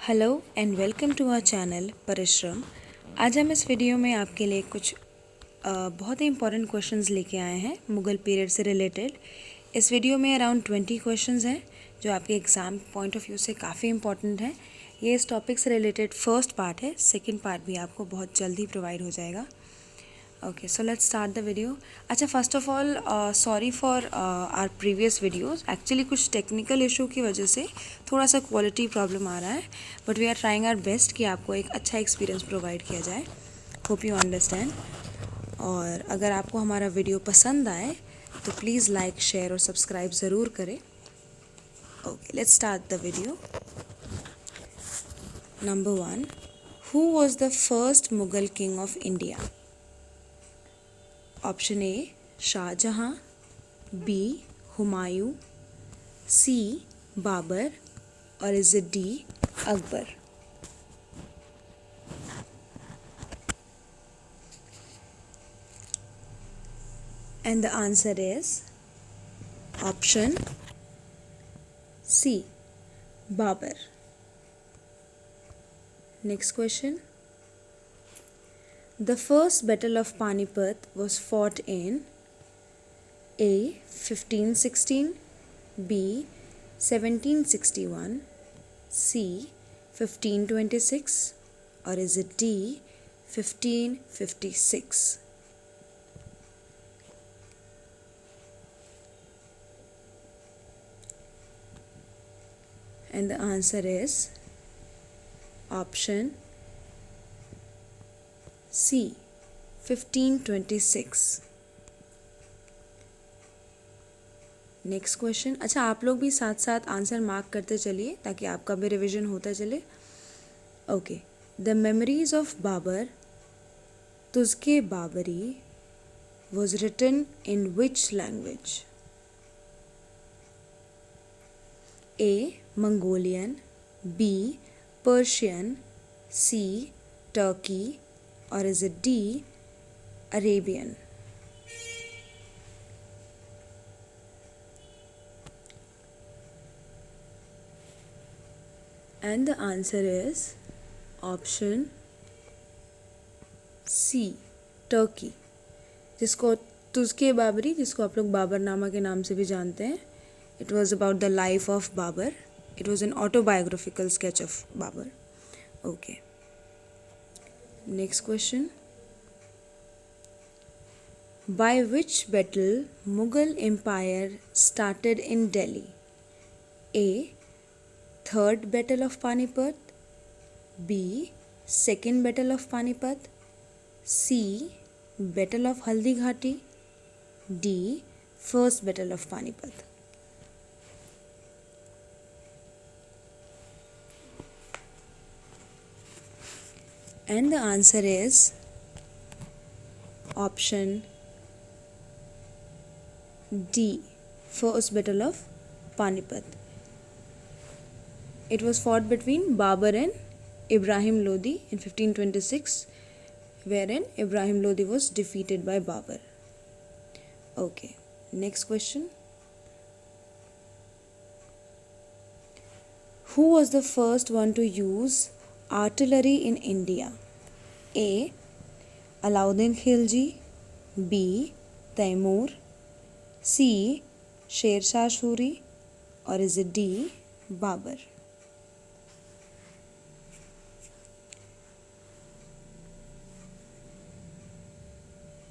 Hello and welcome to our channel Parishram. आज हम इस वीडियो में आपके लिए कुछ बहुत ही इंपॉर्टेंट क्वेश्चंस लेके आए हैं मुग़ल पीरियड से रिलेटेड। इस वीडियो में अराउंड 20 क्वेश्चंस हैं जो आपके एग्ज़ाम पॉइंट ऑफ व्यू से काफ़ी इंपॉर्टेंट हैं। ये इस टॉपिक से रिलेटेड फर्स्ट पार्ट है, सेकेंड पार्ट भी आपको बहुत जल्दी प्रोवाइड हो जाएगा। Okay, so let's start the video. अच्छा, first of all sorry for our previous videos. Actually कुछ टेक्निकल इशू की वजह से थोड़ा सा क्वालिटी प्रॉब्लम आ रहा है, but we are trying our best कि आपको एक अच्छा एक्सपीरियंस प्रोवाइड किया जाए। Hope you understand. और अगर आपको हमारा वीडियो पसंद आए तो प्लीज़ लाइक, शेयर और सब्सक्राइब ज़रूर करें। Okay, let's start the video. Number 1, who was the first Mughal king of India? Option A Shahjahan, B Humayun, C Babur और is it D Akbar? And the answer is option C Babar. Next question. The first Battle of Panipat was fought in A. 1516, B. 1761, C. 1526 or is it D. 1556? And the answer is option C. 1526। Next question. अच्छा, आप लोग भी साथ साथ answer mark करते चलिए ताकि आपका भी रिवीजन होता चले। Okay, the memories of Babur Tuzuk Baburi was written in which language? A Mongolian, B Persian, C Turki or is it D. Arabian? And the answer is option C. Turkey, जिसको तुझके बाबरी, जिसको आप लोग बाबरनामा के नाम से भी जानते हैं। It was about the life of Babur. It was an autobiographical sketch of Babur. Okay, next question. By which battle Mughal Empire started in Delhi? A. Third Battle of Panipat, B. Second Battle of Panipat, C. Battle of Haldi Ghati, D. First Battle of Panipat? And the answer is option D. First Battle of Panipat. It was fought between Babur and Ibrahim Lodi in 1526, wherein Ibrahim Lodi was defeated by Babur. Okay, next question. Who was the first one to use artillery in India? A. Alauddin Khilji, B. Taimur, C. Sher Shah Suri or is it D. Babur?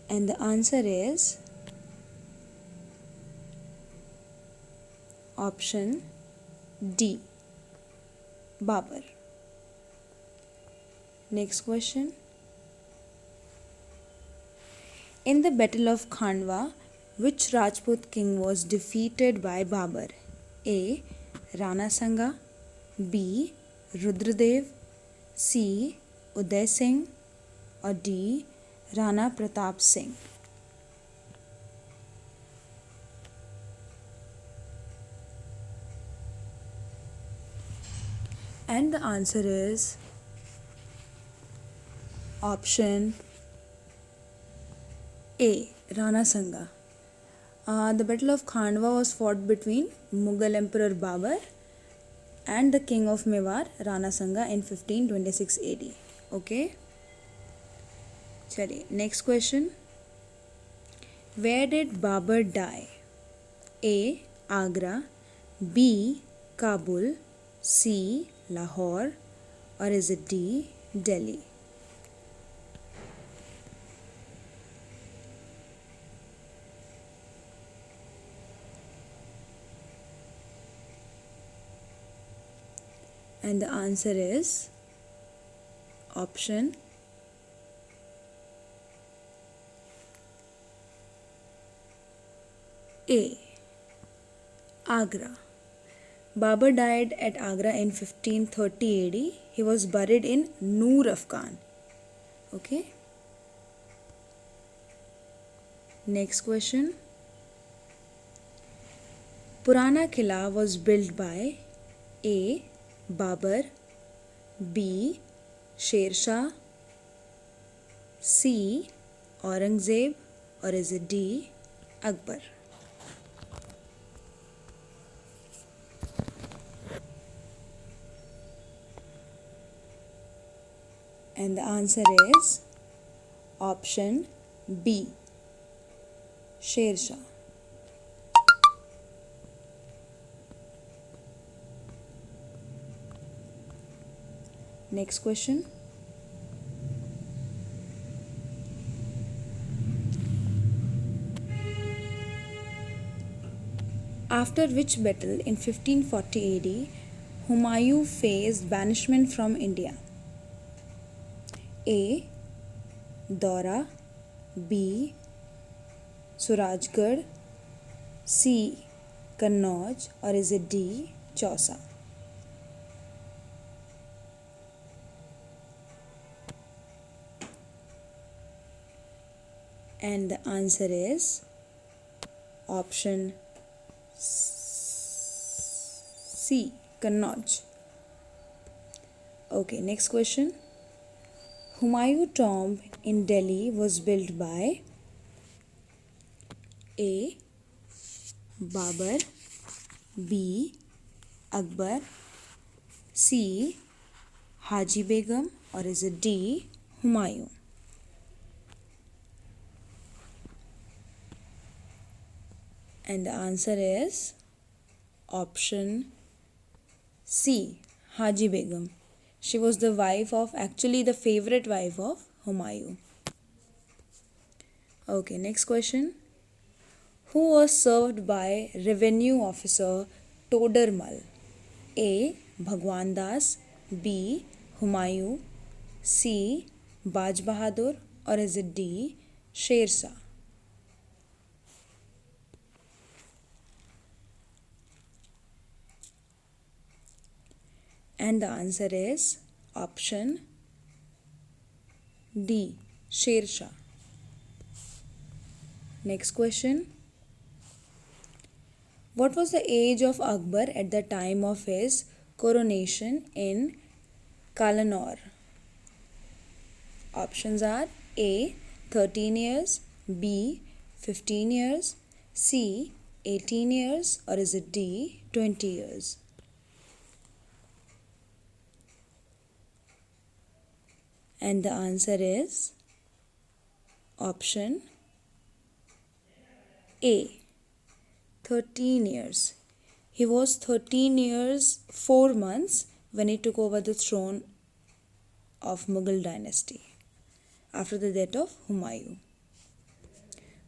And the answer is option D. Babur. Next question. In the Battle of Khandwa, which Rajput king was defeated by Babur? A. Rana Sanga, B. Rudradev, C. Uday Singh or D. Rana Pratap Singh? And the answer is option A. Rana Sanga. The Battle of Khandwa was fought between Mughal Emperor Babur and the king of Mewar, Rana Sanga, in 1526 AD. Okay. Chaliye, next question. Where did Babur die? A. Agra, B. Kabul, C. Lahore, or is it D. Delhi? And the answer is option A. Agra. Babur died at Agra in 1530 AD. He was buried in Noor of Khan. Okay. Next question. Purana Killa was built by A. Babur, B. Sher Shah, C. Aurangzeb, or is it D. Akbar? And the answer is option B. Sher Shah. Next question. After which battle in 1540 AD Humayun faced banishment from India? A. Dora, B. Surajgarh, C. Kannauj, or is it D. Chausa? And the answer is option C. Kannauj. Okay, next question. Humayun tomb in Delhi was built by A. Babur, B. Akbar, C. Haji Begum, or is it D. Humayun? And the answer is option C. Haji Begum. She was the wife of, actually the favorite wife of Humayun. Okay, next question. Who was served by revenue officer Todermal? A. Bhagwan Das, B. Humayun, C. Baj Bahadur, or is it D. Sher Shah? And the answer is option D. Sher Shah. Next question. What was the age of Akbar at the time of his coronation in Kalanur? Options are A. 13 years, B. 15 years, C. 18 years, or is it D. 20 years? And the answer is option A. 13 years. He was 13 years 4 months when he took over the throne of Mughal dynasty after the death of Humayun.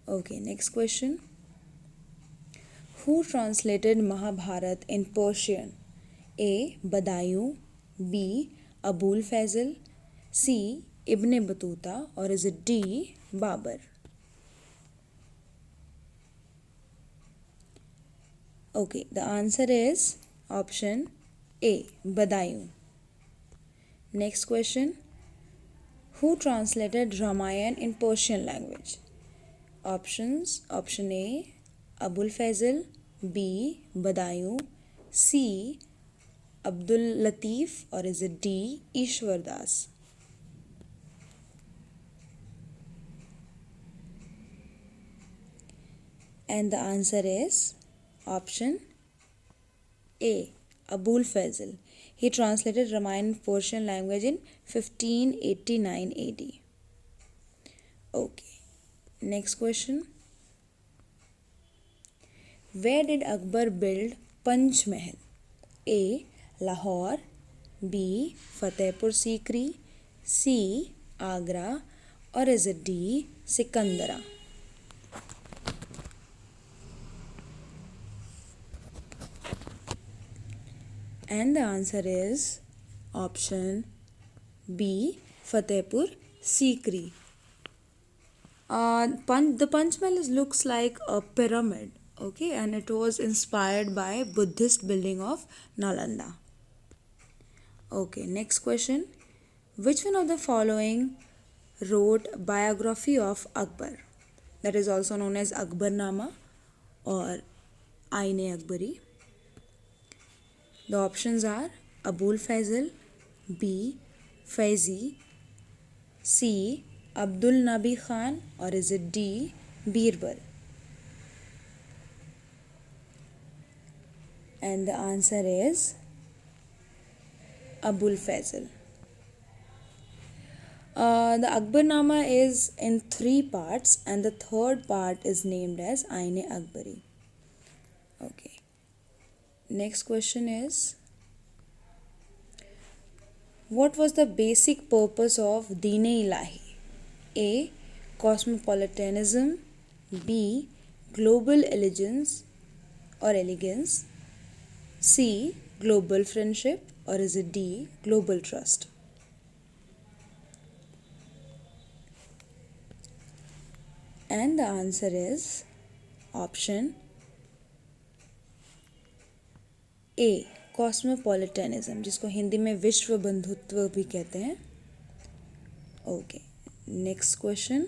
Okay, next question. Who translated Mahabharata in Persian? A. Badayu, B. Abul Fazl, C. Ibn Battuta, or is it D. Babur? Okay, the answer is option A. Badayu. Next question. Who translated Ramayana in Persian language? Options. Option A. Abul Fazl, B. Badayu, C. Abdul Latif, or is it D. Ishwar Das? And the answer is option A. Abul Fazl. He translated Ramayana in Persian language in 1589 AD. Okay. Next question. Where did Akbar build Panch Mahal? A. Lahore, B. Fatehpur Sikri, C. Agra, or is it D. Sikandara? And the answer is option B. Fatehpur Sikri. The Panch Mahal looks like a pyramid, okay, and it was inspired by Buddhist building of Nalanda. Okay, next question. Which one of the following wrote biography of Akbar? That is also known as Akbarnama or Aine Akbari. The options are Abul Fazl, B. Faizi, C. Abdul Nabi Khan, or is it D. Birbal? And the answer is Abul Fazl. The Akbarnama is in 3 parts, and the third part is named as Aine Akbari. Okay. Next question is, what was the basic purpose of Deen-e-Ilahi? A. Cosmopolitanism, B. Global elegance, C. Global friendship, or is it D. Global trust? And the answer is option A. कॉस्मोपॉलिटनिज्म, जिसको हिंदी में विश्व बंधुत्व भी कहते हैं. Okay, next question.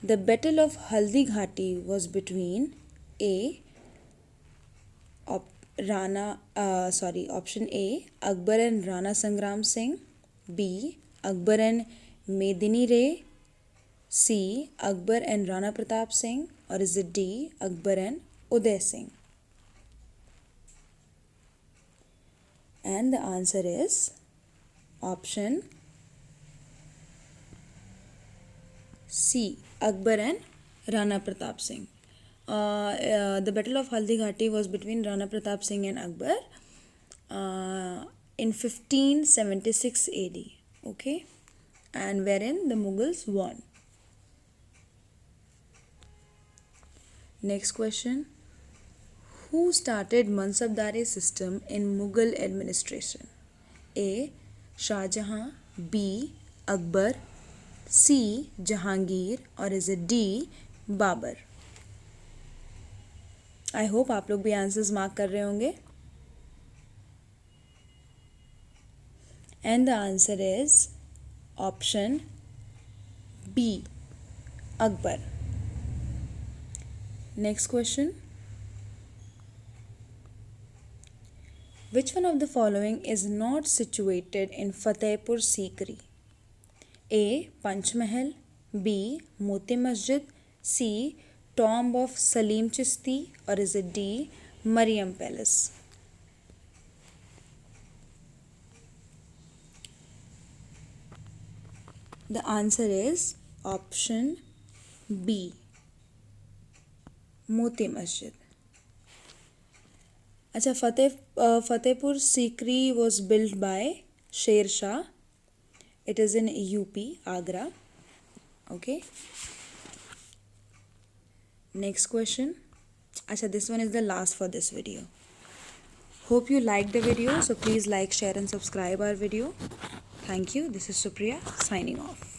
The battle of Haldi Ghati was between option A Akbar and Rana संग्राम Singh, B Akbar and मेदिनी रे, सी Akbar and Rana Pratap Singh, और is it D Akbar and Uday Singh? And the answer is option C, Akbar and Rana Pratap Singh. The Battle of Haldi Ghati was between Rana Pratap Singh and Akbar in 1576 AD. Okay, and wherein the Mughals won. Next question. Who started Mansabdari system in Mughal administration? A. Shah Jahan, B. Akbar, C. Jahangir, or is it D. Babur? I hope आप लोग भी answers mark कर रहे होंगे. And the answer is option B, Akbar. Next question. Which one of the following is not situated in Fatehpur Sikri? A. Panch Mahal, B. Moti Masjid, C. Tomb of Salim Chishti, or is it D. Mariam Palace? The answer is option B, Moti Masjid. अच्छा, Fatehpur Sikri was built by Sher Shah. It is in UP, Agra. Okay. Next question. अच्छा, this one is the last for this video. Hope you liked the video. So please like, share and subscribe our video. Thank you. This is Supriya signing off.